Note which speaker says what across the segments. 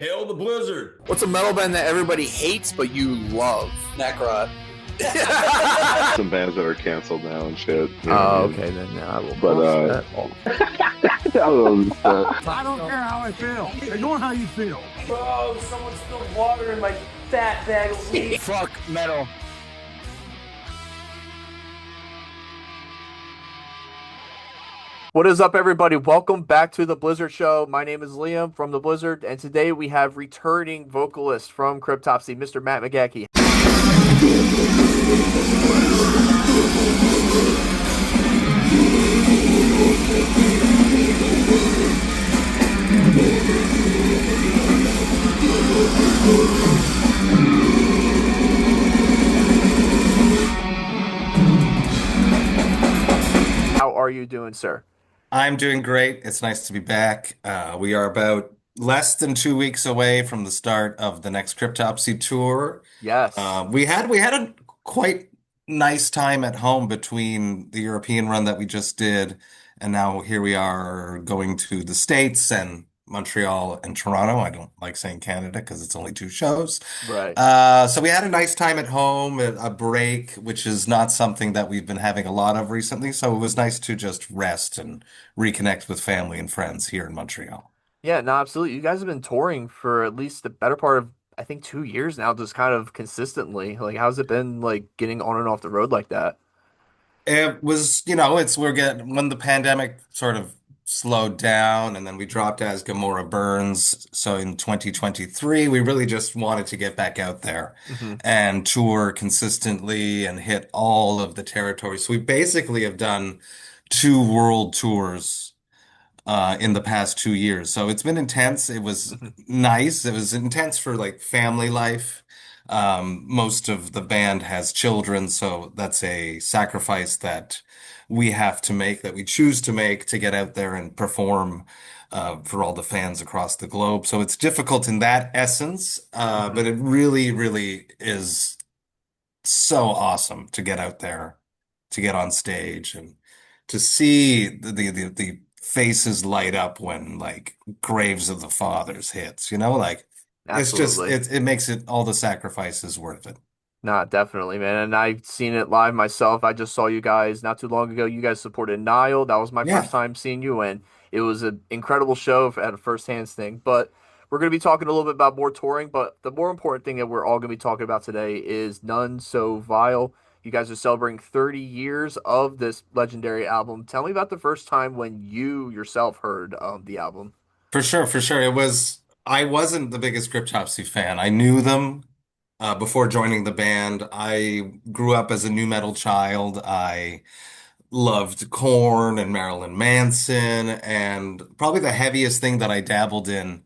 Speaker 1: Hail the Blizzard!
Speaker 2: What's a metal band that everybody hates but you love?
Speaker 3: Necrot.
Speaker 4: Some bands that are canceled now and shit.
Speaker 2: Okay, then I will
Speaker 4: But,
Speaker 2: cross that off.
Speaker 5: I don't care how I feel. Ignore how you feel.
Speaker 3: Bro, someone spilled water in my fat bag of weed.
Speaker 2: Fuck metal. What is up, everybody? Welcome back to the Blyzzrd Show. My name is Liam from the Blyzzrd, and today we have returning vocalist from Cryptopsy, Mr. Matt McGachy. How are you doing, sir?
Speaker 1: I'm doing great. It's nice to be back. We are about less than 2 weeks away from the start of the next Cryptopsy tour.
Speaker 2: Yes.
Speaker 1: We had a quite nice time at home between the European run that we just did, and now here we are going to the States and Montreal and Toronto. I don't like saying Canada because it's only two shows.
Speaker 2: Right.
Speaker 1: So we had a nice time at home, a break, which is not something that we've been having a lot of recently. So it was nice to just rest and reconnect with family and friends here in Montreal.
Speaker 2: Yeah, no, absolutely. You guys have been touring for at least the better part of, I think, 2 years now, just kind of consistently. Like, how's it been, like, getting on and off the road like that?
Speaker 1: It was, we're getting when the pandemic sort of slowed down and then we dropped as Gamora Burns. So in 2023, we really just wanted to get back out there
Speaker 2: Hmm.
Speaker 1: and tour consistently and hit all of the territories. So we basically have done two world tours in the past 2 years. So it's been intense. It was
Speaker 2: Hmm.
Speaker 1: nice. It was intense for like family life. Most of the band has children, so that's a sacrifice that we have to make, that we choose to make to get out there and perform for all the fans across the globe. So it's difficult in that essence,
Speaker 2: Hmm.
Speaker 1: but it really, really is so awesome to get out there, to get on stage and to see the faces light up when like Graves of the Fathers hits, like it's just
Speaker 2: Absolutely.
Speaker 1: it makes it all the sacrifices worth it.
Speaker 2: Nah, definitely, man. And I've seen it live myself. I just saw you guys not too long ago. You guys supported Nile. That was my first
Speaker 1: Yeah,
Speaker 2: time seeing you, and it was an incredible show at a first-hand thing. But we're going to be talking a little bit about more touring. But the more important thing that we're all going to be talking about today is None So Vile. You guys are celebrating 30 years of this legendary album. Tell me about the first time when you yourself heard the album.
Speaker 1: for sure, for sure. I wasn't the biggest Cryptopsy fan. I knew them before joining the band. I grew up as a new metal child. I loved Korn and Marilyn Manson, and probably the heaviest thing that I dabbled in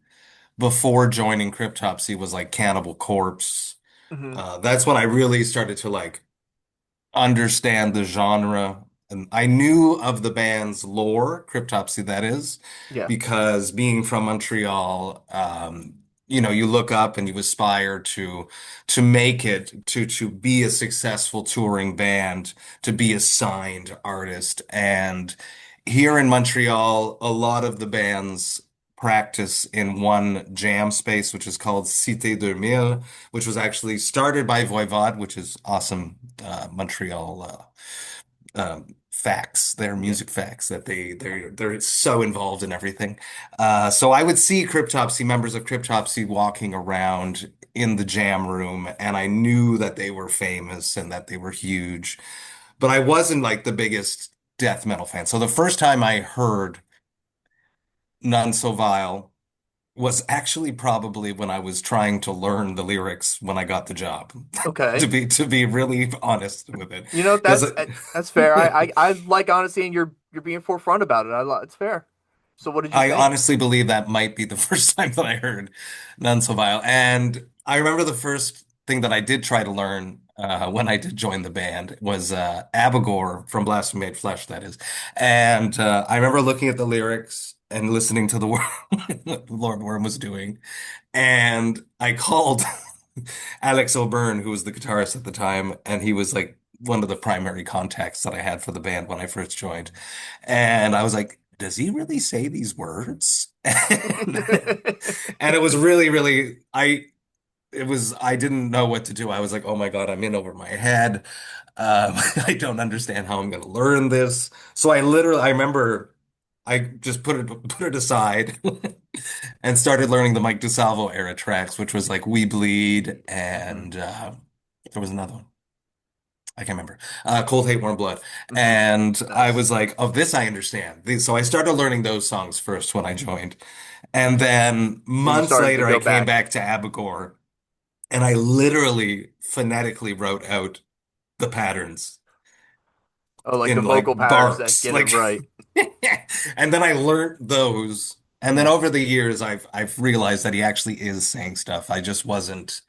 Speaker 1: before joining Cryptopsy was like Cannibal Corpse.
Speaker 2: Hmm.
Speaker 1: That's when I really started to like understand the genre. And I knew of the band's lore, Cryptopsy, that is,
Speaker 2: Yeah.
Speaker 1: because being from Montreal, you look up and you aspire to make it, to be a successful touring band, to be a signed artist. And here in Montreal, a lot of the bands practice in one jam space, which is called Cité 2000, which was actually started by Voivod, which is awesome Montreal facts, their
Speaker 2: Yeah.
Speaker 1: music facts that they're so involved in everything. So I would see Cryptopsy, members of Cryptopsy walking around in the jam room, and I knew that they were famous and that they were huge, but I wasn't like the biggest death metal fan. So the first time I heard None So Vile was actually probably when I was trying to learn the lyrics when I got the job. To
Speaker 2: Okay.
Speaker 1: be really honest with it,
Speaker 2: You know,
Speaker 1: because
Speaker 2: that's fair. I like honesty, and you're being forefront about it. It's fair. So what did you
Speaker 1: I
Speaker 2: think?
Speaker 1: honestly believe that might be the first time that I heard None So Vile. And I remember the first thing that I did try to learn when I did join the band was Abigor from Blasphemy Made Flesh, that is. And I remember looking at the lyrics and listening to the work what Lord Worm was doing. And I called Alex O'Byrne, who was the guitarist at the time, and he was like one of the primary contacts that I had for the band when I first joined. And I was like, does he really say these words? And it was really, really, I didn't know what to do. I was like, oh my God, I'm in over my head. I don't understand how I'm going to learn this. So I remember I just put it aside and started learning the Mike DeSalvo era tracks, which was like We Bleed
Speaker 2: Hmm.
Speaker 1: and there was another one. I can't remember. Cold Hate Warm Blood.
Speaker 2: Hmm.
Speaker 1: And I
Speaker 2: Nice.
Speaker 1: was like, oh, this I understand. So I started learning those songs first when I joined. And then
Speaker 2: Then you
Speaker 1: months
Speaker 2: started to
Speaker 1: later, I
Speaker 2: go
Speaker 1: came
Speaker 2: back.
Speaker 1: back to Abigor and I literally phonetically wrote out the patterns
Speaker 2: Oh, like the
Speaker 1: in like
Speaker 2: vocal patterns that
Speaker 1: barks.
Speaker 2: get it
Speaker 1: Like,
Speaker 2: right.
Speaker 1: and then I learned those. And then
Speaker 2: Hmm.
Speaker 1: over the years, I've realized that he actually is saying stuff. I just wasn't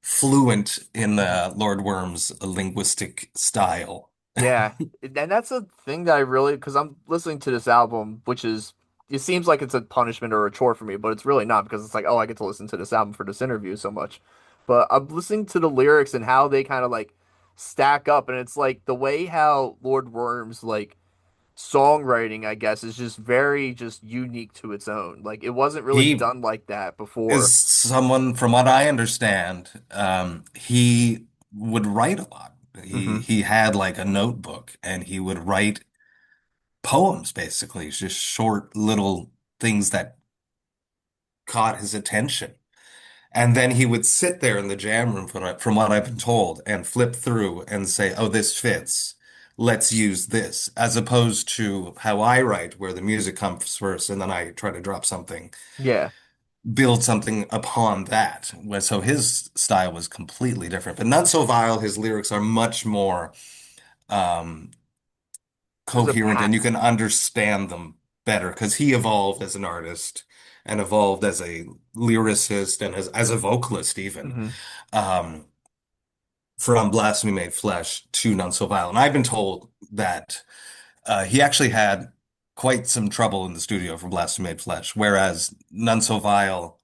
Speaker 1: fluent in
Speaker 2: Hmm.
Speaker 1: Lord Worm's linguistic style.
Speaker 2: Yeah, and that's a thing that I really, because I'm listening to this album, which is, it seems like it's a punishment or a chore for me, but it's really not because it's like, oh, I get to listen to this album for this interview so much. But I'm listening to the lyrics and how they kind of like stack up, and it's like the way how Lord Worm's like songwriting, I guess, is just very just unique to its own. Like it wasn't really
Speaker 1: He
Speaker 2: done like that
Speaker 1: is
Speaker 2: before.
Speaker 1: someone, from what I understand, he would write a lot. He
Speaker 2: Hmm.
Speaker 1: he had like a notebook and he would write poems basically, just short little things that caught his attention. And then he would sit there in the jam room, from what I've been told, and flip through and say, oh, this fits. Let's use this, as opposed to how I write, where the music comes first and then I try to drop something,
Speaker 2: Yeah,
Speaker 1: build something upon that. So his style was completely different. But Not So Vile, his lyrics are much more um,
Speaker 2: there's a
Speaker 1: coherent and you
Speaker 2: path.
Speaker 1: can understand them better because he evolved as an artist and evolved as a lyricist and as a vocalist even.
Speaker 2: Hmm.
Speaker 1: Um, from Blasphemy Made Flesh to None So Vile. And I've been told that he actually had quite some trouble in the studio for Blasphemy Made Flesh, whereas None So Vile,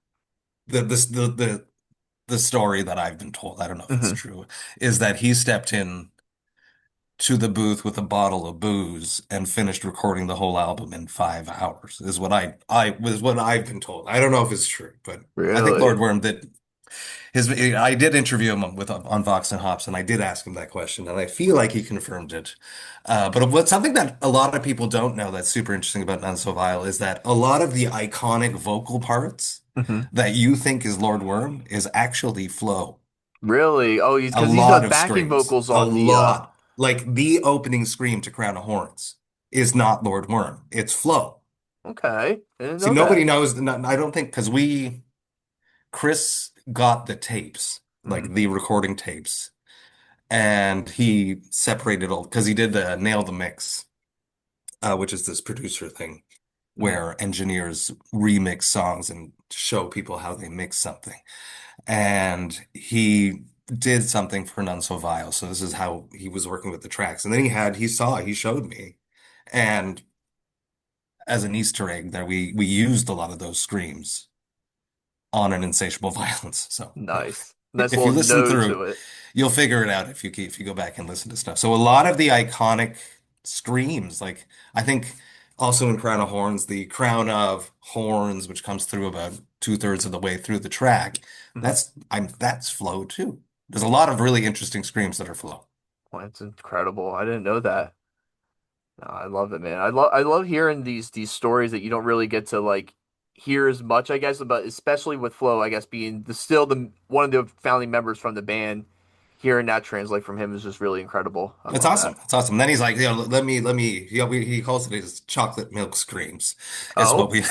Speaker 1: the story that I've been told, I don't know if it's
Speaker 2: Hmm.
Speaker 1: true, is that he stepped in to the booth with a bottle of booze and finished recording the whole album in 5 hours, is what I was what I've been told. I don't know if it's true, but I think Lord
Speaker 2: Really?
Speaker 1: Worm did I did interview him on Vox and Hops, and I did ask him that question, and I feel like he confirmed it. But what's something that a lot of people don't know that's super interesting about None So Vile is that a lot of the iconic vocal parts
Speaker 2: Hmm.
Speaker 1: that you think is Lord Worm is actually Flo.
Speaker 2: Really? Oh,
Speaker 1: A
Speaker 2: he's the
Speaker 1: lot of
Speaker 2: backing
Speaker 1: screams,
Speaker 2: vocals
Speaker 1: a
Speaker 2: on the
Speaker 1: lot. Like the opening scream to Crown of Horns is not Lord Worm, it's Flo.
Speaker 2: Okay. I didn't
Speaker 1: See,
Speaker 2: know
Speaker 1: nobody
Speaker 2: that.
Speaker 1: knows. I don't think because Chris got the tapes,
Speaker 2: Hmm.
Speaker 1: like the recording tapes. And he separated all because he did Nail the Mix, which is this producer thing
Speaker 2: Hmm.
Speaker 1: where engineers remix songs and show people how they mix something. And he did something for None So Vile. So this is how he was working with the tracks. And then he showed me. And as an Easter egg there, we used a lot of those screams on an Insatiable Violence. So
Speaker 2: Nice. Nice
Speaker 1: if you
Speaker 2: little
Speaker 1: listen
Speaker 2: node
Speaker 1: through,
Speaker 2: to it.
Speaker 1: you'll figure it out if you go back and listen to stuff. So a lot of the iconic screams, like I think also in Crown of Horns, the Crown of Horns, which comes through about two-thirds of the way through the track,
Speaker 2: Hmm.
Speaker 1: that's flow too. There's a lot of really interesting screams that are flow.
Speaker 2: Well, that's incredible. I didn't know that. No, I love it, man. I love hearing these stories that you don't really get to like hear as much, I guess, but especially with Flo, I guess being the still the one of the founding members from the band, hearing that translate from him is just really incredible. I
Speaker 1: It's
Speaker 2: love
Speaker 1: awesome.
Speaker 2: that.
Speaker 1: It's awesome. Then he's like, let me, he calls it his chocolate milk screams, is what
Speaker 2: Oh,
Speaker 1: we,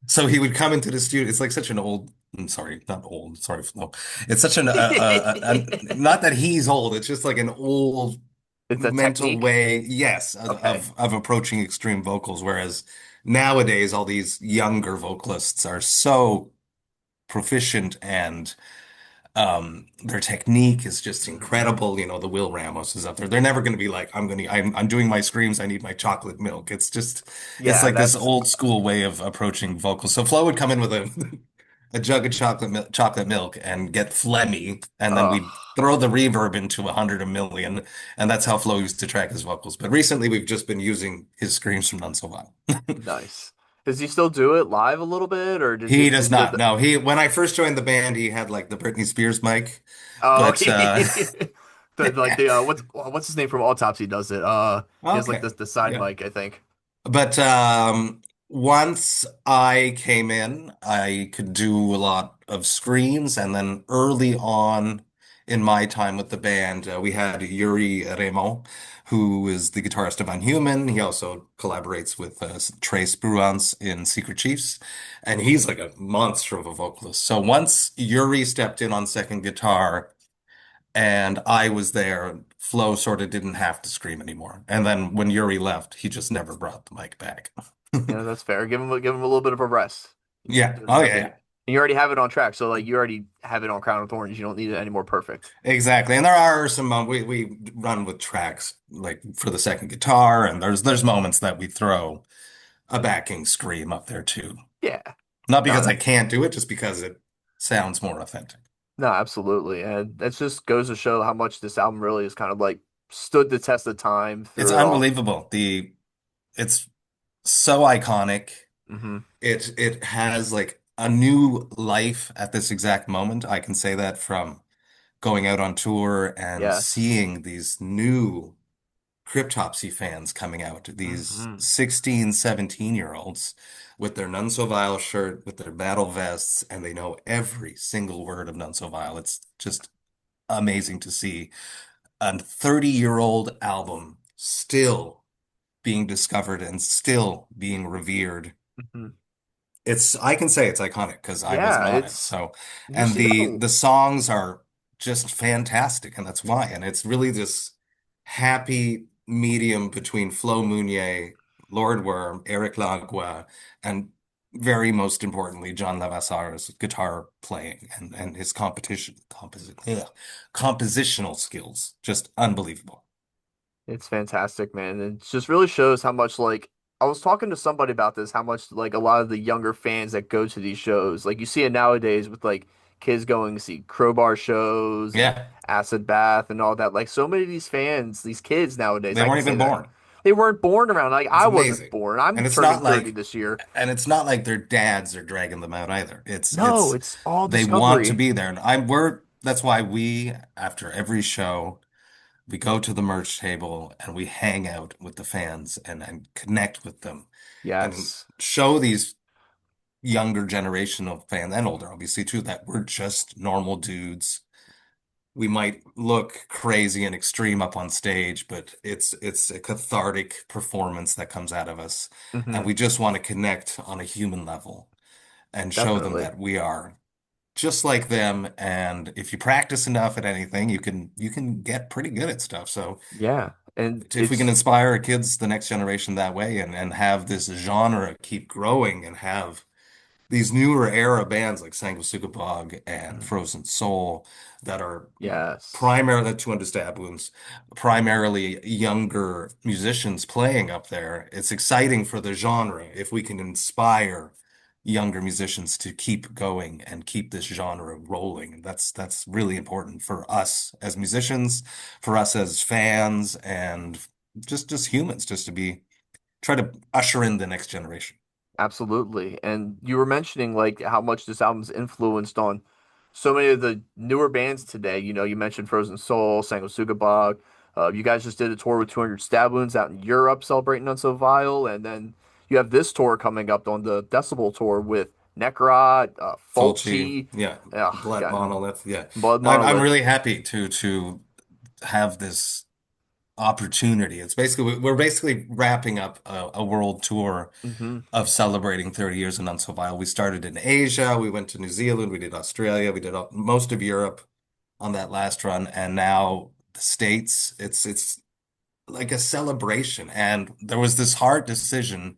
Speaker 1: so he would come into the studio. It's like such an old, I'm sorry, not old, sorry, no. It's such not that he's old, it's just like an old
Speaker 2: it's a
Speaker 1: mental
Speaker 2: technique.
Speaker 1: way, yes,
Speaker 2: Okay.
Speaker 1: of approaching extreme vocals. Whereas nowadays, all these younger vocalists are so proficient and their technique is just
Speaker 2: Hmm.
Speaker 1: incredible. You know, the Will Ramos is up there. They're never going to be like, I'm doing my screams. I need my chocolate milk. It's
Speaker 2: Yeah,
Speaker 1: like this
Speaker 2: that's
Speaker 1: old school way of approaching vocals. So Flo would come in with a jug of chocolate milk and get phlegmy, and then
Speaker 2: ugh.
Speaker 1: throw the reverb into 100 a million, and that's how Flo used to track his vocals. But recently, we've just been using his screams from None So Wild.
Speaker 2: Nice. Does he still do it live a little bit, or
Speaker 1: He does
Speaker 2: does he have
Speaker 1: not.
Speaker 2: the?
Speaker 1: No, he when I first joined the band, he had like the Britney Spears mic,
Speaker 2: Oh,
Speaker 1: but
Speaker 2: the like the what's his name from Autopsy does it? He has like
Speaker 1: okay,
Speaker 2: the side
Speaker 1: yeah.
Speaker 2: mic, I think.
Speaker 1: But once I came in, I could do a lot of screams, and then early on in my time with the band, we had Yuri Remo, who is the guitarist of Unhuman. He also collaborates with Trace Bruans in Secret Chiefs, and he's like a monster of a vocalist. So once Yuri stepped in on second guitar and I was there, Flo sort of didn't have to scream anymore. And then when Yuri left, he just never brought the mic back.
Speaker 2: Yeah, that's fair. Give him a little bit of a rest. He
Speaker 1: Yeah.
Speaker 2: doesn't
Speaker 1: Oh,
Speaker 2: have
Speaker 1: yeah,
Speaker 2: to.
Speaker 1: yeah.
Speaker 2: And you already have it on track, so like you already have it on Crown of Thorns. You don't need it any more perfect.
Speaker 1: Exactly. And there are some we run with tracks like for the second guitar, and there's moments that we throw a backing scream up there too.
Speaker 2: Yeah.
Speaker 1: Not
Speaker 2: No,
Speaker 1: because I can't do it, just because it sounds more authentic.
Speaker 2: no, absolutely. And that just goes to show how much this album really has kind of like stood the test of time
Speaker 1: It's
Speaker 2: through it all.
Speaker 1: unbelievable. It's so iconic.
Speaker 2: Hmm.
Speaker 1: It has like a new life at this exact moment. I can say that from going out on tour and
Speaker 2: Yes.
Speaker 1: seeing these new Cryptopsy fans coming out, these
Speaker 2: Hmm.
Speaker 1: 16, 17-year-olds with their None So Vile shirt, with their battle vests, and they know every single word of None So Vile. It's just amazing to see a 30-year-old album still being discovered and still being revered.
Speaker 2: Hmm.
Speaker 1: I can say it's iconic because I wasn't
Speaker 2: Yeah,
Speaker 1: on it.
Speaker 2: it's
Speaker 1: So,
Speaker 2: you
Speaker 1: and
Speaker 2: see
Speaker 1: the
Speaker 2: how.
Speaker 1: the songs are just fantastic, and that's why. And it's really this happy medium between Flo Mounier, Lord Worm, Eric Lagua, and very most importantly, John Levassar's guitar playing and his compositional skills. Just unbelievable.
Speaker 2: It's fantastic, man. It just really shows how much like I was talking to somebody about this, how much like a lot of the younger fans that go to these shows, like you see it nowadays with like kids going to see Crowbar shows and
Speaker 1: Yeah,
Speaker 2: Acid Bath and all that. Like so many of these fans, these kids nowadays,
Speaker 1: they
Speaker 2: I can
Speaker 1: weren't
Speaker 2: say
Speaker 1: even
Speaker 2: that
Speaker 1: born.
Speaker 2: they weren't born around. Like
Speaker 1: It's
Speaker 2: I wasn't
Speaker 1: amazing.
Speaker 2: born.
Speaker 1: And
Speaker 2: I'm
Speaker 1: it's not
Speaker 2: turning 30
Speaker 1: like
Speaker 2: this year.
Speaker 1: and it's not like their dads are dragging them out either.
Speaker 2: No,
Speaker 1: It's
Speaker 2: it's all
Speaker 1: they want to
Speaker 2: discovery.
Speaker 1: be there. And we're that's why we after every show we go to the merch table and we hang out with the fans and connect with them and
Speaker 2: Yes.
Speaker 1: show these younger generational fans and older obviously too that we're just normal dudes. We might look crazy and extreme up on stage, but it's a cathartic performance that comes out of us. And
Speaker 2: Hmm.
Speaker 1: we just want to connect on a human level and show them
Speaker 2: Definitely.
Speaker 1: that we are just like them. And if you practice enough at anything, you can get pretty good at stuff. So
Speaker 2: Yeah. And
Speaker 1: if we can
Speaker 2: it's
Speaker 1: inspire our kids, the next generation that way and have this genre keep growing and have these newer era bands like Sanguisugabogg and
Speaker 2: Mhm.
Speaker 1: Frozen Soul that are
Speaker 2: Yes.
Speaker 1: primarily the 200 stab wounds, primarily younger musicians playing up there. It's exciting for the genre if we can inspire younger musicians to keep going and keep this genre rolling. That's really important for us as musicians, for us as fans, and just humans, just to be try to usher in the next generation.
Speaker 2: Absolutely. And you were mentioning like how much this album's influenced on so many of the newer bands today. You know, you mentioned Frozen Soul, Sanguisugabogg. You guys just did a tour with 200 Stab Wounds out in Europe celebrating None So Vile. And then you have this tour coming up on the Decibel Tour with Necrot,
Speaker 1: Fulci,
Speaker 2: Fulci,
Speaker 1: yeah, Blood
Speaker 2: God,
Speaker 1: Monolith, yeah.
Speaker 2: Blood
Speaker 1: I'm
Speaker 2: Monolith.
Speaker 1: really happy to have this opportunity. It's basically we're basically wrapping up a world tour
Speaker 2: Hmm.
Speaker 1: of celebrating 30 years of None So Vile. We started in Asia, we went to New Zealand, we did Australia, we did most of Europe on that last run, and now the States. It's like a celebration, and there was this hard decision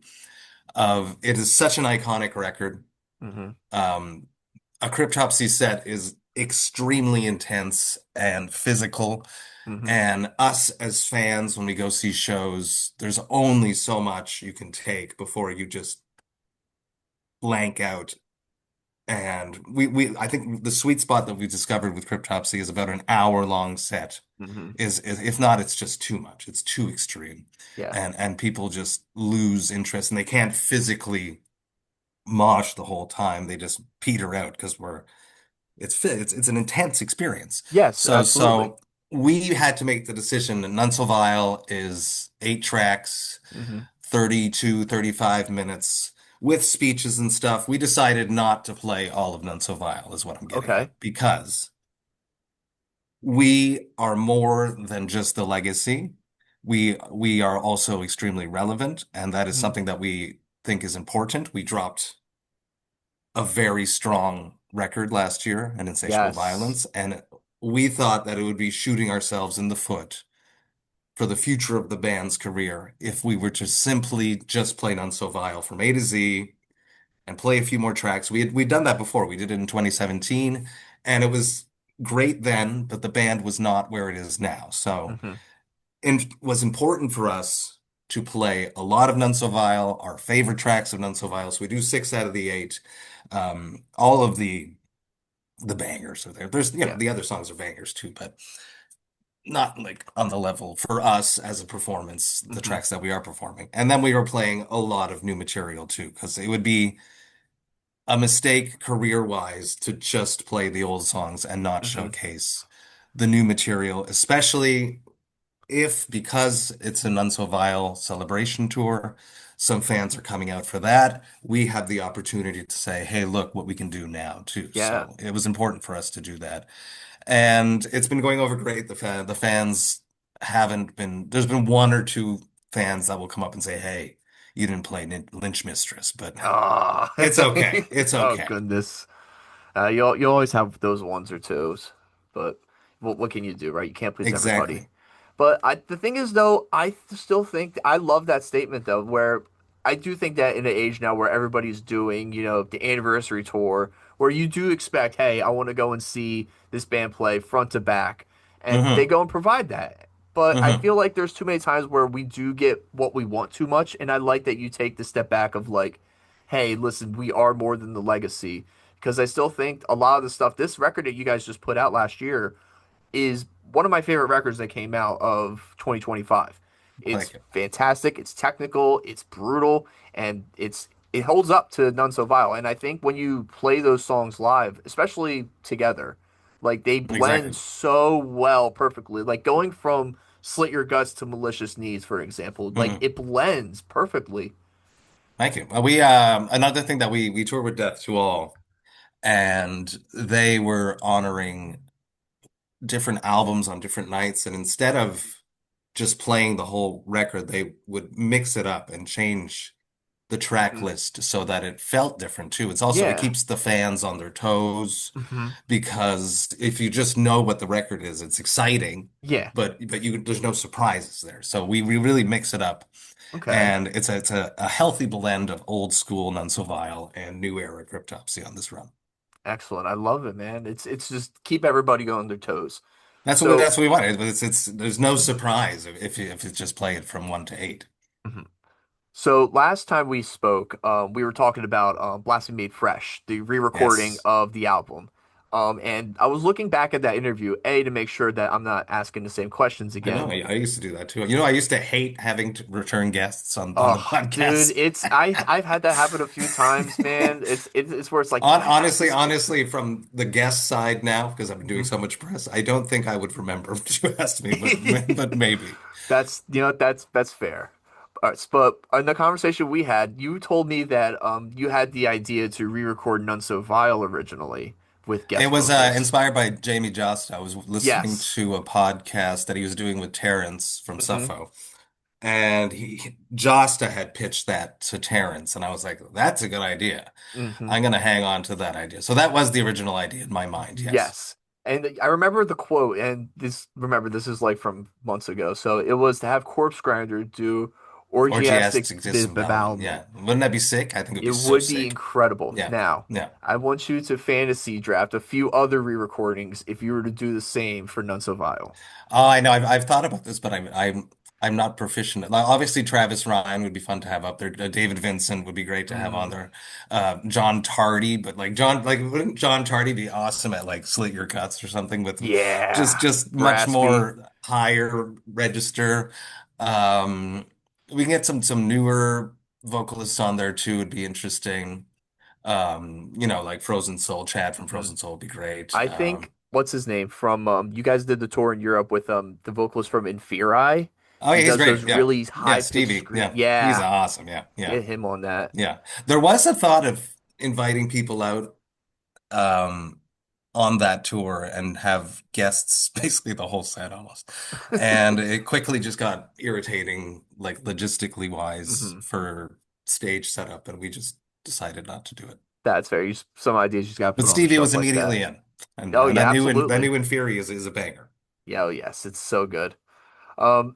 Speaker 1: of it is such an iconic record.
Speaker 2: Hmm.
Speaker 1: Um, a Cryptopsy set is extremely intense and physical.
Speaker 2: Hmm.
Speaker 1: And us as fans, when we go see shows, there's only so much you can take before you just blank out And I think the sweet spot that we discovered with Cryptopsy is about an hour long set.
Speaker 2: Hmm.
Speaker 1: Is if not, it's just too much. It's too extreme.
Speaker 2: Yeah.
Speaker 1: And people just lose interest and they can't physically mosh the whole time. They just peter out because it's an intense experience.
Speaker 2: Yes,
Speaker 1: So
Speaker 2: absolutely.
Speaker 1: so we had to make the decision that None So Vile is 8 tracks,
Speaker 2: Hmm.
Speaker 1: 30 to 35 minutes with speeches and stuff. We decided not to play all of None So Vile, is what I'm getting
Speaker 2: Okay.
Speaker 1: at, because we are more than just the legacy. We are also extremely relevant, and that is
Speaker 2: Hmm.
Speaker 1: something that we think is important. We dropped a very strong record last year, an Insatiable
Speaker 2: Yes.
Speaker 1: Violence, and we thought that it would be shooting ourselves in the foot for the future of the band's career if we were to simply just play None So Vile from A to Z and play a few more tracks. We'd done that before. We did it in 2017, and it was great then, but the band was not where it is now. So
Speaker 2: Hmm.
Speaker 1: it was important for us to play a lot of None So Vile, our favorite tracks of None So Vile. So we do 6 out of the 8. All of the bangers are there. There's,
Speaker 2: Yeah.
Speaker 1: the other songs are bangers too, but not like on the level for us as a performance, the
Speaker 2: Hmm.
Speaker 1: tracks that we are performing. And then we were playing a lot of new material too, because it would be a mistake career-wise to just play the old songs and not
Speaker 2: Hmm.
Speaker 1: showcase the new material, especially if, because it's an None So Vile celebration tour, some fans are coming out for that. We have the opportunity to say, hey, look what we can do now too.
Speaker 2: Yeah.
Speaker 1: So it was important for us to do that. And it's been going over great. The fans haven't been, there's been one or two fans that will come up and say, hey, you didn't play Lynch Mistress, but
Speaker 2: Oh.
Speaker 1: it's okay. It's
Speaker 2: Oh
Speaker 1: okay.
Speaker 2: goodness. You always have those ones or twos, but what can you do, right? You can't please everybody.
Speaker 1: Exactly.
Speaker 2: But the thing is, though, I still think I love that statement though, where I do think that in an age now where everybody's doing, the anniversary tour, where you do expect, hey, I want to go and see this band play front to back, and they
Speaker 1: Hmm.
Speaker 2: go and provide that. But I
Speaker 1: Hmm.
Speaker 2: feel like there's too many times where we do get what we want too much, and I like that you take the step back of like, hey, listen, we are more than the legacy because I still think a lot of the stuff, this record that you guys just put out last year, is one of my favorite records that came out of 2025. It's
Speaker 1: Thank you.
Speaker 2: fantastic, it's technical, it's brutal, and it holds up to None So Vile. And I think when you play those songs live, especially together, like they blend
Speaker 1: Exactly.
Speaker 2: so well perfectly. Like going from Slit Your Guts to Malicious Needs, for example, like
Speaker 1: Hmm.
Speaker 2: it blends perfectly.
Speaker 1: Thank you. We another thing that we toured with Death to All, and they were honoring different albums on different nights, and instead of just playing the whole record, they would mix it up and change the track
Speaker 2: Hmm.
Speaker 1: list so that it felt different too. It
Speaker 2: Yeah.
Speaker 1: keeps the fans on their toes,
Speaker 2: Hmm.
Speaker 1: because if you just know what the record is, it's exciting,
Speaker 2: Yeah.
Speaker 1: but there's no surprises there. So we really mix it up,
Speaker 2: Okay.
Speaker 1: and it's a healthy blend of old school None So Vile and new era Cryptopsy on this run.
Speaker 2: Excellent. I love it, man. It's just keep everybody on their toes.
Speaker 1: That's what we
Speaker 2: So,
Speaker 1: that's what we wanted. But it's there's no surprise if you just play it from 1 to 8.
Speaker 2: mhm. So last time we spoke, we were talking about Blasphemy Made Fresh, the re-recording
Speaker 1: Yes.
Speaker 2: of the album. And I was looking back at that interview, A, to make sure that I'm not asking the same questions
Speaker 1: I know.
Speaker 2: again.
Speaker 1: I used to do that too. I used to hate having to return guests on the
Speaker 2: Oh, dude,
Speaker 1: podcast.
Speaker 2: I've had that happen a few times, man. It's where it's like, do I have
Speaker 1: Honestly,
Speaker 2: this person?
Speaker 1: honestly, from the guest side now, because I've been doing
Speaker 2: Mhm.
Speaker 1: so much press, I don't think I would remember what you asked me, but maybe.
Speaker 2: That's fair. All right, but in the conversation we had, you told me that you had the idea to re-record None So Vile originally with
Speaker 1: It
Speaker 2: guest
Speaker 1: was
Speaker 2: vocals.
Speaker 1: inspired by Jamie Josta. I was listening
Speaker 2: Yes.
Speaker 1: to a podcast that he was doing with Terrence from
Speaker 2: Hmm.
Speaker 1: Suffo, and Josta had pitched that to Terrence, and I was like, "That's a good idea.
Speaker 2: Hmm.
Speaker 1: I'm gonna hang on to that idea." So that was the original idea in my mind. Yes.
Speaker 2: Yes. And I remember the quote, and this is like from months ago. So it was to have Corpse Grinder do Orgiastic
Speaker 1: Orgiastic disembowelment.
Speaker 2: Devalment.
Speaker 1: Yeah. Wouldn't that be sick? I think it'd be
Speaker 2: It
Speaker 1: so
Speaker 2: would be
Speaker 1: sick.
Speaker 2: incredible.
Speaker 1: Yeah.
Speaker 2: Now,
Speaker 1: Yeah.
Speaker 2: I want you to fantasy draft a few other re-recordings if you were to do the same for None So Vile.
Speaker 1: Oh, I know. I've thought about this, but I'm I'm not proficient. Like, obviously, Travis Ryan would be fun to have up there. David Vincent would be great to have on
Speaker 2: Mm,
Speaker 1: there. John Tardy, but like John, like wouldn't John Tardy be awesome at like Slit Your Cuts or something with
Speaker 2: yeah,
Speaker 1: just much
Speaker 2: raspy.
Speaker 1: more higher register. Um, we can get some newer vocalists on there too. Would be interesting. Like Frozen Soul, Chad from
Speaker 2: Mhm.
Speaker 1: Frozen Soul would be great.
Speaker 2: I think what's his name from you guys did the tour in Europe with the vocalist from Inferi.
Speaker 1: Oh yeah,
Speaker 2: He
Speaker 1: he's
Speaker 2: does
Speaker 1: great.
Speaker 2: those
Speaker 1: Yeah.
Speaker 2: really
Speaker 1: Yeah,
Speaker 2: high pitched
Speaker 1: Stevie.
Speaker 2: scream.
Speaker 1: Yeah. He's
Speaker 2: Yeah,
Speaker 1: awesome. Yeah. Yeah.
Speaker 2: get him on that.
Speaker 1: Yeah. There was a thought of inviting people out um on that tour and have guests basically the whole set almost. And it quickly just got irritating, like logistically wise
Speaker 2: Hmm.
Speaker 1: for stage setup, and we just decided not to do it.
Speaker 2: That's fair. Some ideas you just got to
Speaker 1: But
Speaker 2: put on the
Speaker 1: Stevie was
Speaker 2: shelf like that.
Speaker 1: immediately in. And
Speaker 2: Oh
Speaker 1: and
Speaker 2: yeah,
Speaker 1: that
Speaker 2: absolutely.
Speaker 1: new Inferi is a banger.
Speaker 2: Yeah, oh yes, it's so good.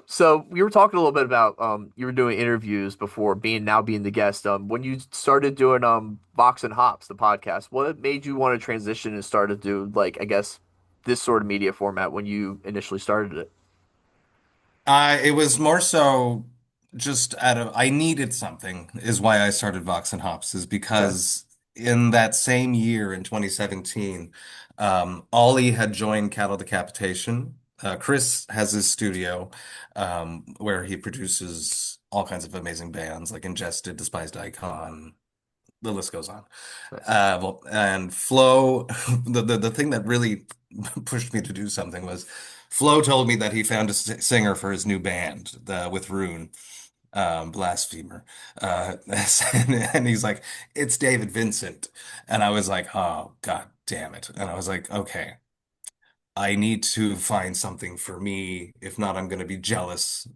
Speaker 2: So we were talking a little bit about you were doing interviews before being the guest. When you started doing Vox and Hops, the podcast, what made you want to transition and start to do like I guess this sort of media format when you initially started it?
Speaker 1: It was more so just I needed something is why I started Vox and Hops is
Speaker 2: Okay.
Speaker 1: because in that same year in 2017, Ollie had joined Cattle Decapitation. Chris has his studio, where he produces all kinds of amazing bands like Ingested, Despised Icon, the list goes on.
Speaker 2: Nice.
Speaker 1: And Flo, the thing that really pushed me to do something was Flo told me that he found a singer for his new band, with Rune, Blasphemer. And he's like, it's David Vincent. And I was like, oh, God damn it. And I was like, okay, I need to find something for me. If not, I'm going to be jealous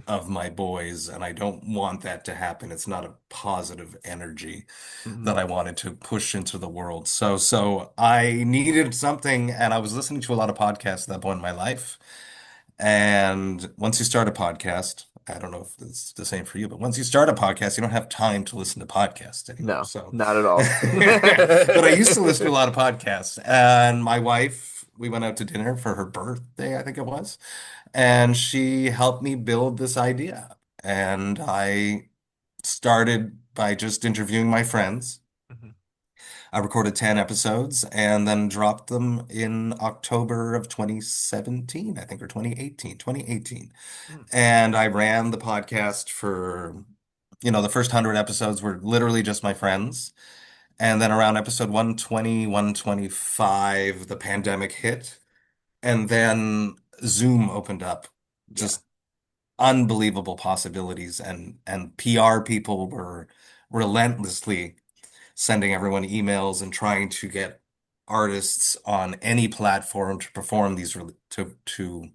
Speaker 1: of my boys, and I don't want that to happen. It's not a positive energy
Speaker 2: Mm-hmm.
Speaker 1: that I wanted to push into the world. So I needed something, and I was listening to a lot of podcasts at that point in my life. And once you start a podcast, I don't know if it's the same for you, but once you start a podcast, you don't have time to listen to podcasts anymore.
Speaker 2: No,
Speaker 1: So,
Speaker 2: not at all.
Speaker 1: but I used to listen to a lot of podcasts, and my wife, we went out to dinner for her birthday, I think it was, and she helped me build this idea. And I started by just interviewing my friends.
Speaker 2: Mhm.
Speaker 1: I recorded 10 episodes and then dropped them in October of 2017, I think, or 2018.
Speaker 2: Mm.
Speaker 1: And I ran the podcast for, the first 100 episodes were literally just my friends. And then around episode 120, 125, the pandemic hit. And then Zoom opened up,
Speaker 2: Yeah,
Speaker 1: just unbelievable possibilities. And PR people were relentlessly sending everyone emails and trying to get artists on any platform to perform to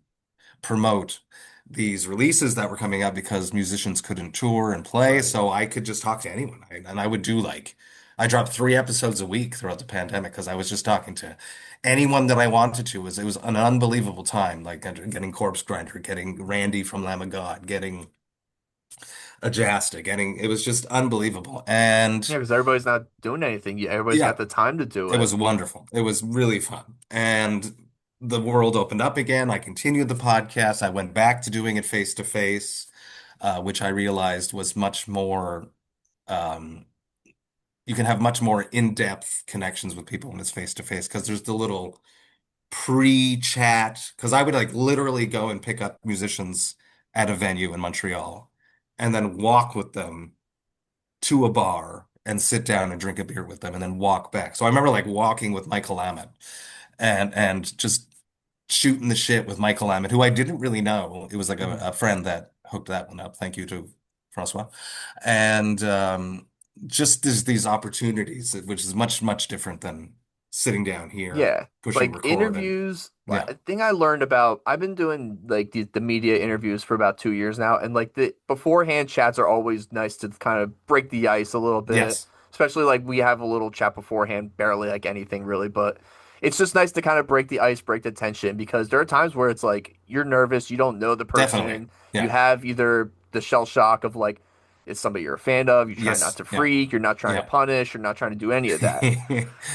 Speaker 1: promote these releases that were coming up because musicians couldn't tour and play.
Speaker 2: right.
Speaker 1: So I could just talk to anyone. And I would do I dropped 3 episodes a week throughout the pandemic because I was just talking to anyone that I wanted to. It was an unbelievable time, like getting Corpse Grinder, getting Randy from Lamb of God, getting Ajasta, getting, it was just unbelievable. And
Speaker 2: Yeah, because everybody's not doing anything. Everybody's
Speaker 1: yeah,
Speaker 2: got the time to do
Speaker 1: it
Speaker 2: it.
Speaker 1: was wonderful. It was really fun. And the world opened up again. I continued the podcast. I went back to doing it face to face, which I realized was much more, um, you can have much more in-depth connections with people when it's face to face because there's the little pre-chat. Because I would like literally go and pick up musicians at a venue in Montreal and then walk with them to a bar and sit down and drink a beer with them and then walk back. So I remember like walking with Michael Ammett and just shooting the shit with Michael Ammett, who I didn't really know. It was like
Speaker 2: Mhm.
Speaker 1: a friend that hooked that one up. Thank you to Francois. And just these opportunities, which is much, much different than sitting down here,
Speaker 2: Yeah,
Speaker 1: pushing
Speaker 2: like
Speaker 1: record and
Speaker 2: interviews.
Speaker 1: yeah,
Speaker 2: A thing I learned about, I've been doing like the media interviews for about 2 years now, and like the beforehand chats are always nice to kind of break the ice a little bit,
Speaker 1: yes,
Speaker 2: especially like we have a little chat beforehand, barely like anything really, but it's just nice to kind of break the ice, break the tension because there are times where it's like you're nervous, you don't know the
Speaker 1: definitely.
Speaker 2: person, you
Speaker 1: Yeah.
Speaker 2: have either the shell shock of like it's somebody you're a fan of, you're trying not
Speaker 1: Yes.
Speaker 2: to
Speaker 1: Yeah.
Speaker 2: freak, you're not trying to
Speaker 1: Yeah.
Speaker 2: punish, you're not trying to do any of that.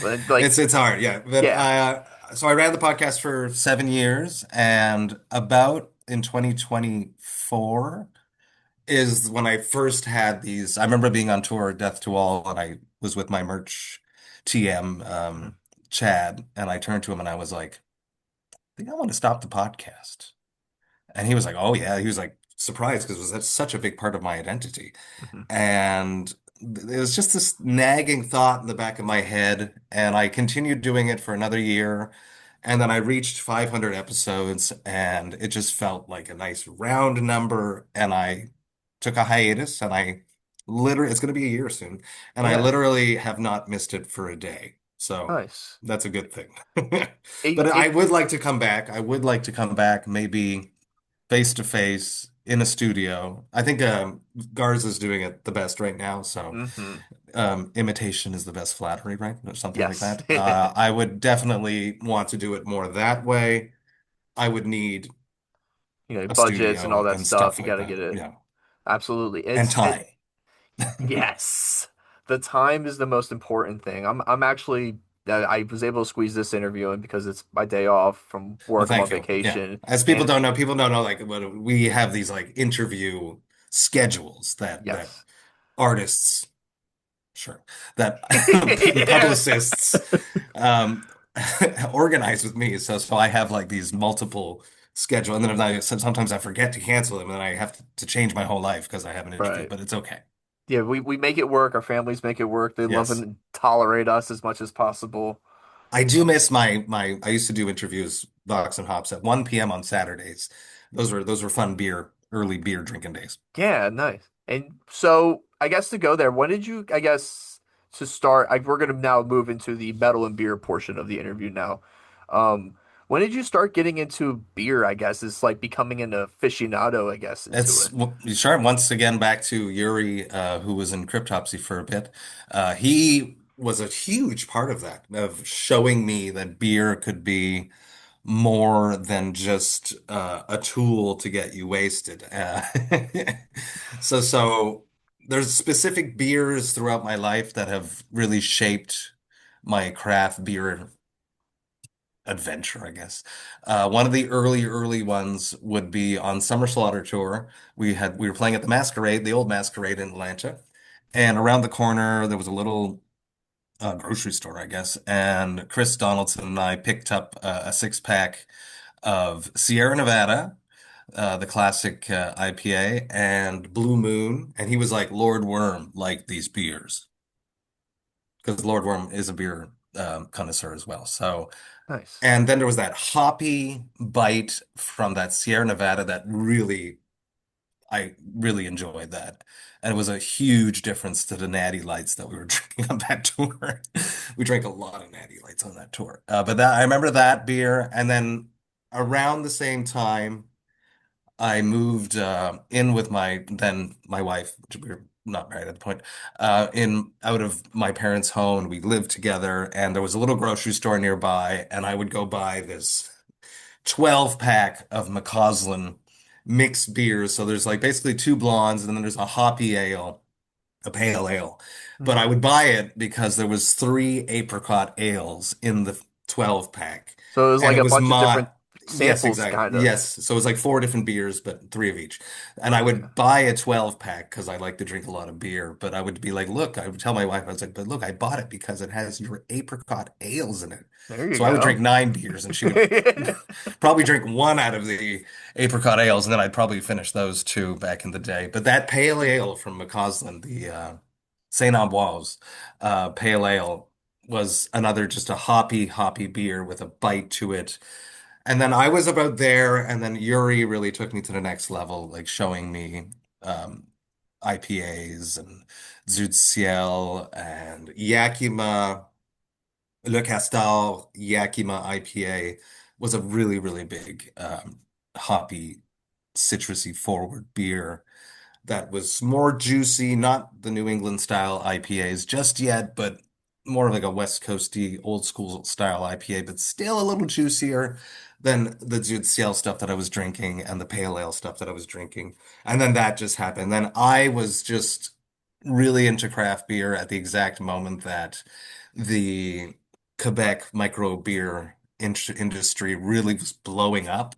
Speaker 2: Like,
Speaker 1: It's hard, yeah. But
Speaker 2: yeah.
Speaker 1: so I ran the podcast for 7 years, and about in 2024 is when I first had these. I remember being on tour, Death to All, and I was with my merch TM,
Speaker 2: Mhm.
Speaker 1: Chad, and I turned to him and I was like, I think I want to stop the podcast. And he was like, oh yeah. He was like surprised because it was such a big part of my identity.
Speaker 2: Mhm.
Speaker 1: And it was just this nagging thought in the back of my head. And I continued doing it for another year. And then I reached 500 episodes and it just felt like a nice round number. And I took a hiatus and I literally, it's going to be a year soon. And I
Speaker 2: Yeah.
Speaker 1: literally have not missed it for a day. So
Speaker 2: Nice.
Speaker 1: that's a good thing.
Speaker 2: It,
Speaker 1: But I
Speaker 2: it,
Speaker 1: would like to come back. I would like to come back maybe face to face in a studio. I think Garza's doing it the best right now. So
Speaker 2: mhm.
Speaker 1: imitation is the best flattery, right? Or something like
Speaker 2: Yes.
Speaker 1: that. I would definitely want to do it more that way. I would need a
Speaker 2: Budgets and all
Speaker 1: studio
Speaker 2: that
Speaker 1: and
Speaker 2: stuff.
Speaker 1: stuff
Speaker 2: You
Speaker 1: like
Speaker 2: got to
Speaker 1: that.
Speaker 2: get it.
Speaker 1: Yeah.
Speaker 2: Absolutely.
Speaker 1: And time.
Speaker 2: Yes. The time is the most important thing. I'm actually I was able to squeeze this interview in because it's my day off from
Speaker 1: Well,
Speaker 2: work. I'm on
Speaker 1: thank you. Yeah.
Speaker 2: vacation.
Speaker 1: As
Speaker 2: And
Speaker 1: people don't know like what we have these like interview schedules that
Speaker 2: yes.
Speaker 1: artists sure. That
Speaker 2: Yeah.
Speaker 1: publicists um, organize with me. So I have like these multiple schedule, and then if sometimes I forget to cancel them, and then I have to change my whole life because I have an interview.
Speaker 2: Right.
Speaker 1: But it's okay.
Speaker 2: Yeah, we make it work. Our families make it work. They love
Speaker 1: Yes,
Speaker 2: and tolerate us as much as possible.
Speaker 1: I do miss my. I used to do interviews, Vox and Hops, at 1 p.m. on Saturdays. Those were fun early beer drinking days.
Speaker 2: Yeah, nice. And so I guess to go there, when did you, I guess, to start, we're going to now move into the metal and beer portion of the interview now. Um, when did you start getting into beer, I guess, is like becoming an aficionado, I guess, into
Speaker 1: It's
Speaker 2: it?
Speaker 1: sure. Once again, back to Yuri, who was in Cryptopsy for a bit. He was a huge part of that, of showing me that beer could be more than just a tool to get you wasted. So there's specific beers throughout my life that have really shaped my craft beer adventure, I guess. One of the early ones would be on Summer Slaughter Tour. We were playing at the Masquerade, the old Masquerade in Atlanta, and around the corner there was a little grocery store, I guess. And Chris Donaldson and I picked up a 6 pack of Sierra Nevada, the classic IPA, and Blue Moon, and he was like, Lord Worm liked these beers because Lord Worm is a beer connoisseur as well. So.
Speaker 2: Nice.
Speaker 1: And then there was that hoppy bite from that Sierra Nevada that I really enjoyed that. And it was a huge difference to the Natty Lights that we were drinking on that tour. We drank a lot of Natty Lights on that tour. But that I remember that beer. And then around the same time, I moved in with my wife, we were not married at the point, in out of my parents' home. And we lived together, and there was a little grocery store nearby, and I would go buy this 12 pack of McCausland mixed beers. So there's like basically two blondes, and then there's a hoppy ale, a pale ale. But I
Speaker 2: Mhm.
Speaker 1: would buy it because there was three apricot ales in the 12 pack.
Speaker 2: So it was
Speaker 1: And
Speaker 2: like
Speaker 1: it
Speaker 2: a
Speaker 1: was
Speaker 2: bunch of
Speaker 1: my
Speaker 2: different
Speaker 1: yes,
Speaker 2: samples,
Speaker 1: exactly.
Speaker 2: kind of.
Speaker 1: Yes. So it was like four different beers, but three of each. And I
Speaker 2: Okay.
Speaker 1: would buy a 12 pack because I like to drink a lot of beer. But I would be like, look, I would tell my wife, I was like, but look, I bought it because it has your apricot ales in it.
Speaker 2: There you
Speaker 1: So I would drink
Speaker 2: go.
Speaker 1: 9 beers and she would probably drink one out of the apricot ales, and then I'd probably finish those two back in the day. But that pale ale from McCausland, the Saint Amboise pale ale, was another just a hoppy beer with a bite to it. And then I was about there, and then Yuri really took me to the next level, like showing me um, IPAs and Zut Ciel and Yakima. Le Castor Yakima IPA was a really big hoppy, citrusy forward beer that was more juicy, not the New England style IPAs just yet, but more of like a West Coasty, old school style IPA, but still a little juicier than the Jude Ciel stuff that I was drinking and the pale ale stuff that I was drinking. And then that just happened. Then I was just really into craft beer at the exact moment that the Quebec micro beer industry really was blowing up.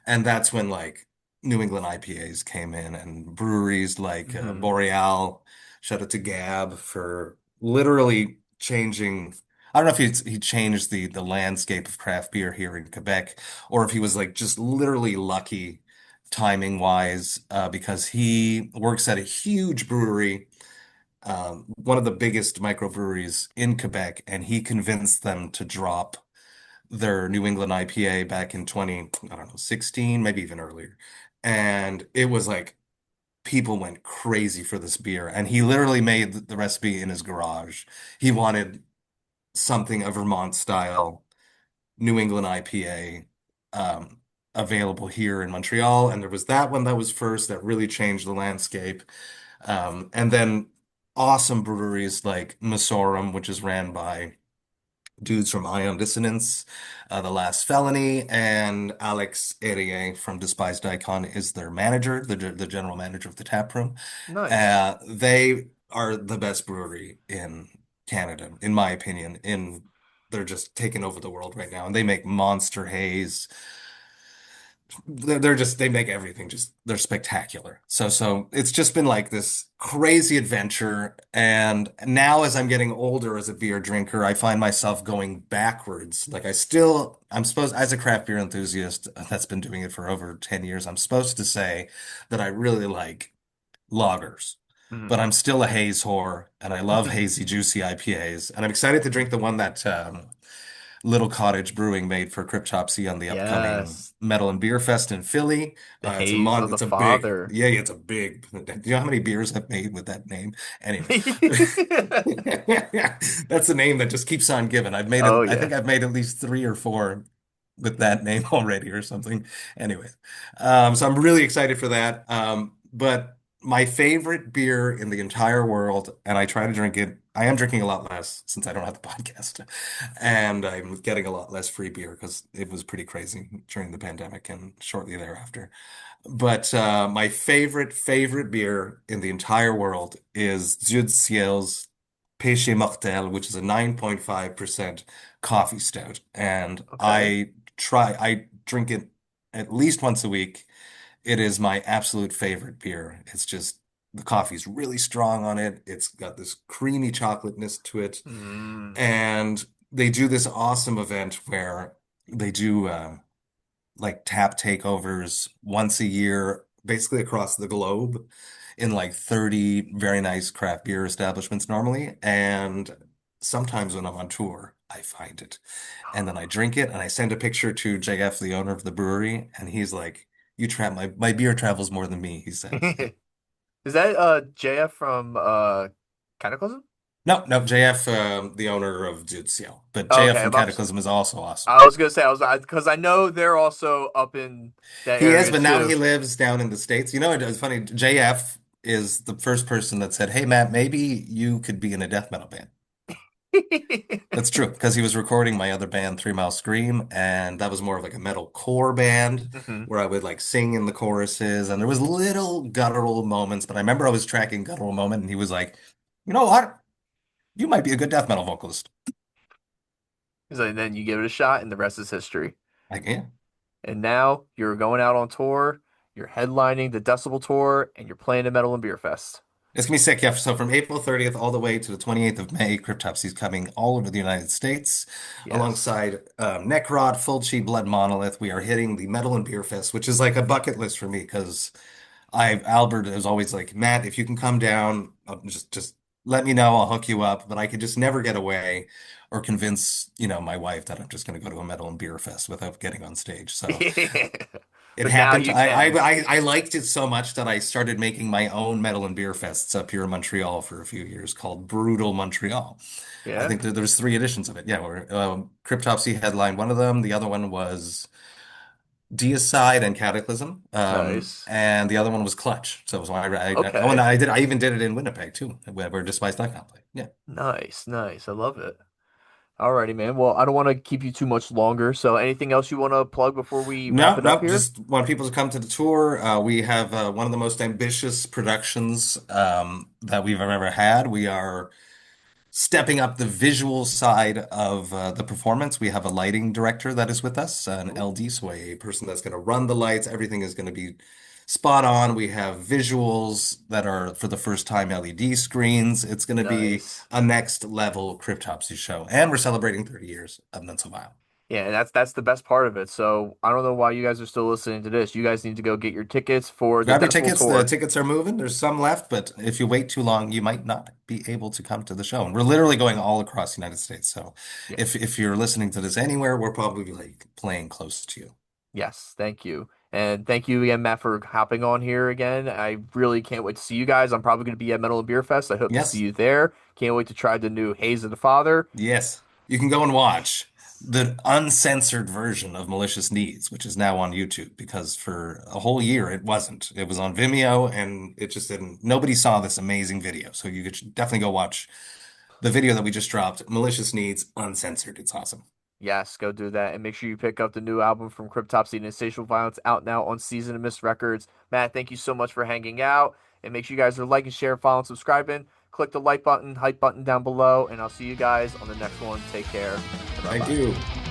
Speaker 1: And that's when like New England IPAs came in and breweries like
Speaker 2: Hmm.
Speaker 1: Boreal, shout out to Gab for literally changing. I don't know if he changed the landscape of craft beer here in Quebec, or if he was like just literally lucky timing wise, because he works at a huge brewery, one of the biggest microbreweries in Quebec, and he convinced them to drop their New England IPA back in 20, I don't know, 16, maybe even earlier. And it was like people went crazy for this beer. And he literally made the recipe in his garage. He wanted something a Vermont style New England IPA available here in Montreal. And there was that one that was first that really changed the landscape. And then awesome breweries like Masorum, which is ran by dudes from Ion Dissonance, The Last Felony, and Alex Erier from Despised Icon is their manager, the general manager of the tap room.
Speaker 2: Nice.
Speaker 1: They are the best brewery in Canada, in my opinion. They're just taking over the world right now, and they make Monster Haze. They're just they make everything just they're spectacular. So it's just been like this crazy adventure. And now as I'm getting older as a beer drinker, I find myself going backwards. Like I'm supposed as a craft beer enthusiast that's been doing it for over 10 years, I'm supposed to say that I really like lagers. But
Speaker 2: Hmm.
Speaker 1: I'm still a haze whore, and I love hazy, juicy IPAs. And I'm excited to drink the one that Little Cottage Brewing made for Cryptopsy on the upcoming
Speaker 2: Yes.
Speaker 1: Metal and Beer Fest in Philly.
Speaker 2: The haze of the
Speaker 1: It's a big,
Speaker 2: father.
Speaker 1: yeah, it's a big. Do you know how many beers I've made with that name? Anyway, that's a name that just keeps on giving.
Speaker 2: Oh
Speaker 1: I think
Speaker 2: yeah.
Speaker 1: I've made at least three or four with that name already or something. Anyway, so I'm really excited for that. But my favorite beer in the entire world, and I try to drink it. I am drinking a lot less since I don't have the podcast, and I'm getting a lot less free beer because it was pretty crazy during the pandemic and shortly thereafter. But my favorite beer in the entire world is Dieu du Ciel's Péché Mortel, which is a 9.5% coffee stout. And
Speaker 2: Okay.
Speaker 1: I drink it at least once a week. It is my absolute favorite beer. It's just the coffee's really strong on it. It's got this creamy chocolateness to it.
Speaker 2: Mm.
Speaker 1: And they do this awesome event where they do like tap takeovers once a year, basically across the globe in like 30 very nice craft beer establishments normally. And sometimes when I'm on tour, I find it. And then I drink it and I send a picture to JF, the owner of the brewery, and he's like, "You trap my beer travels more than me," he says. So
Speaker 2: Is that JF from Cataclysm?
Speaker 1: no, no, JF, the owner of Zutzio, but JF
Speaker 2: Okay,
Speaker 1: from
Speaker 2: I'm
Speaker 1: Cataclysm is also awesome.
Speaker 2: I was gonna say I was because I know they're also up in that
Speaker 1: He is,
Speaker 2: area
Speaker 1: but now he
Speaker 2: too.
Speaker 1: lives down in the States. You know, it's funny. JF is the first person that said, "Hey, Matt, maybe you could be in a death metal band." That's true because he was recording my other band, Three Mile Scream, and that was more of like a metal core band
Speaker 2: Hmm.
Speaker 1: where I would like sing in the choruses, and there was little guttural moments. But I remember I was tracking guttural moment, and he was like, "You know what? You might be a good death metal vocalist."
Speaker 2: So then you give it a shot, and the rest is history.
Speaker 1: Like, yeah.
Speaker 2: And now you're going out on tour. You're headlining the Decibel Tour, and you're playing at Metal and Beer Fest.
Speaker 1: It's gonna be sick, yeah. So from April 30th all the way to the 28th of May, Cryptopsy is coming all over the United States
Speaker 2: Yes.
Speaker 1: alongside Necrot, Fulci, Blood Monolith. We are hitting the Metal and Beer Fest, which is like a bucket list for me because Albert is always like, Matt, if you can come down, just let me know, I'll hook you up. But I could just never get away or convince, my wife that I'm just gonna go to a Metal and Beer Fest without getting on stage. So it
Speaker 2: But now
Speaker 1: happened.
Speaker 2: you can.
Speaker 1: I liked it so much that I started making my own metal and beer fests up here in Montreal for a few years called Brutal Montreal. I
Speaker 2: Yeah.
Speaker 1: think there's three editions of it. Yeah, where Cryptopsy headlined one of them. The other one was Deicide and Cataclysm,
Speaker 2: Nice.
Speaker 1: and the other one was Clutch. So, oh, and
Speaker 2: Okay.
Speaker 1: I even did it in Winnipeg too, where Despised Icon played. Yeah.
Speaker 2: Nice. Nice. I love it. Alrighty, man. Well, I don't want to keep you too much longer. So anything else you want to plug before we wrap
Speaker 1: No,
Speaker 2: it up
Speaker 1: no,
Speaker 2: here?
Speaker 1: just want people to come to the tour. We have one of the most ambitious productions that we've ever had. We are stepping up the visual side of the performance. We have a lighting director that is with us, an
Speaker 2: Ooh,
Speaker 1: LD, so a person that's going to run the lights. Everything is going to be spot on. We have visuals that are for the first time LED screens. It's going to be
Speaker 2: nice.
Speaker 1: a next level Cryptopsy show, and we're celebrating 30 years of None So Vile.
Speaker 2: Yeah, and that's the best part of it. So I don't know why you guys are still listening to this. You guys need to go get your tickets for the
Speaker 1: Grab your
Speaker 2: Decibel
Speaker 1: tickets. The
Speaker 2: Tour.
Speaker 1: tickets are moving. There's some left, but if you wait too long, you might not be able to come to the show. And we're literally going all across the United States. So
Speaker 2: Yeah.
Speaker 1: if you're listening to this anywhere, we're probably like playing close to you.
Speaker 2: Yes, thank you. And thank you again, Matt, for hopping on here again. I really can't wait to see you guys. I'm probably going to be at Metal and Beer Fest. I hope to see
Speaker 1: Yes.
Speaker 2: you there. Can't wait to try the new Haze of the Father.
Speaker 1: Yes. You can go and watch the uncensored version of Malicious Needs, which is now on YouTube, because for a whole year it wasn't. It was on Vimeo and it just didn't, nobody saw this amazing video. So you could definitely go watch the video that we just dropped, Malicious Needs Uncensored. It's awesome.
Speaker 2: Yes, go do that. And make sure you pick up the new album from Cryptopsy and Insatiable Violence out now on Season of Mist Records. Matt, thank you so much for hanging out. And make sure you guys are liking, sharing, following, subscribing. Click the like button, hype button down below. And I'll see you guys on the next one. Take care. Bye
Speaker 1: Thank
Speaker 2: bye.
Speaker 1: you.